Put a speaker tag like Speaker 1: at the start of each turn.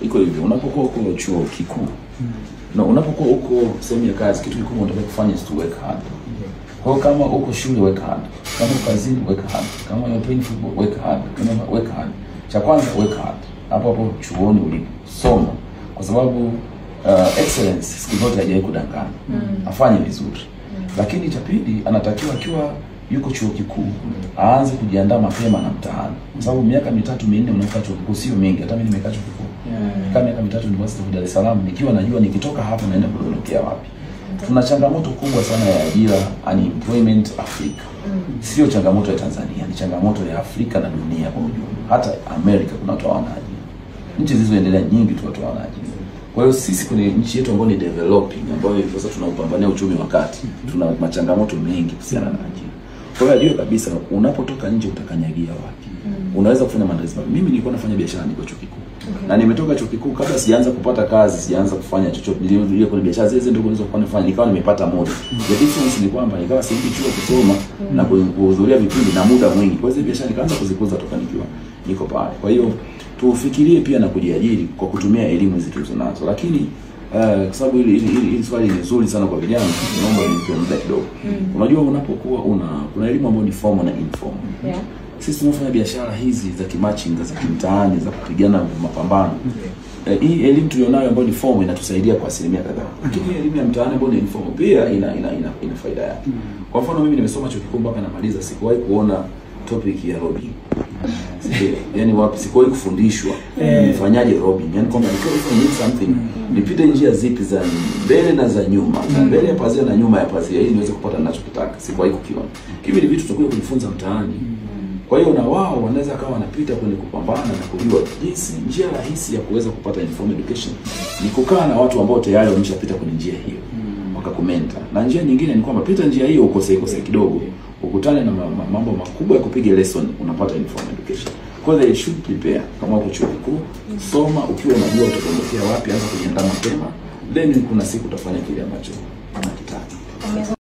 Speaker 1: Iko hivyo, unapokuwa uko chuo kikuu na unapokuwa uko sehemu ya kazi, kitu kikubwa unataka kufanya is to work hard. Kwa kama uko shule, work hard. Kama uko kazini, work hard. Kama you're playing football, work hard. Kama work hard. Cha kwanza work hard. Hapo chuoni ulisoma, kwa sababu excellence siku zote haijawahi kudanganya. Afanye vizuri. Lakini cha pili, anatakiwa akiwa yuko chuo kikuu aanze kujiandaa mapema na mtihani. Kwa sababu miaka 3-4 unakaa chuo kikuu sio mingi. Hata mimi nimekaa chuo kikuu. Kama miaka 3 University of Dar es Salaam, nikiwa najua nikitoka hapa naenda kuelekea wapi. Tuna changamoto kubwa sana ya ajira, unemployment Afrika. Sio changamoto ya Tanzania, ni changamoto ya Afrika na dunia kwa ujumla. Hata Amerika kuna watu hawana ajira. Nchi zilizoendelea nyingi tu watu hawana ajira. Kwa hiyo sisi kwenye nchi yetu ambayo ni developing, ambayo hivi sasa tunaupambania uchumi wa kati, tuna machangamoto mengi kuhusiana na ajira. Kwa hiyo ajue kabisa unapotoka nje utakanyagia wapi. Unaweza kufanya maandalizi. Mimi nilikuwa nafanya biashara niko chuo kikuu. Na nimetoka chuo kikuu kabla sijaanza kupata kazi, sijaanza kufanya chochote. Niliingia kwenye biashara zile ndio nilizo kufanya, nikawa nimepata moja. The difference ni kwamba nikawa siendi chuo kusoma na kuhudhuria vipindi na muda mwingi. Kwa hiyo biashara nikaanza kuzikuza toka nikiwa niko pale. Kwa hiyo tufikirie pia na kujiajiri kwa kutumia elimu hizi tulizonazo. Lakini kwa sababu hili swali ni nzuri sana kwa vijana, naomba nipe muda kidogo. Unajua unapokuwa kuna elimu ambayo ni formal na informal. Sisi tunafanya biashara hizi za kimachinga, za kimtaani, za kupigana mapambano. Hii elimu tulionayo ambayo ni formal inatusaidia kwa asilimia kadhaa. Lakini elimu ya mtaani ambayo ni informal pia ina faida yake. Kwa mfano mimi nimesoma chuo kikuu mpaka namaliza, sikuwahi kuona topic ya robbing. Yaani wapi sikuwahi kufundishwa nifanyaje robbing. Yaani kwamba nikiwa something nipite njia zipi za mbele na za nyuma, mbele ya pazia na nyuma ya pazia, ili niweze kupata ninachokitaka. Sikuwahi kukiona. Hivi ni vitu tutakuja kujifunza mtaani. Kwa hiyo na wao wanaweza kawa wanapita kwenye kupambana na kujua jinsi njia rahisi ya kuweza kupata informal education ni kukaa na watu ambao tayari wameshapita kwenye njia hiyo, wakakomenta. Na njia nyingine ni kwamba pita njia hiyo ukose kidogo, ukutane na mambo makubwa ya kupiga lesson, unapata informal education. Kwa hiyo they should prepare. Kama uko chuo kikuu, soma ukiwa unajua utakwenda wapi, anza kujiandaa mapema, then kuna siku utafanya kile ambacho unakitaka.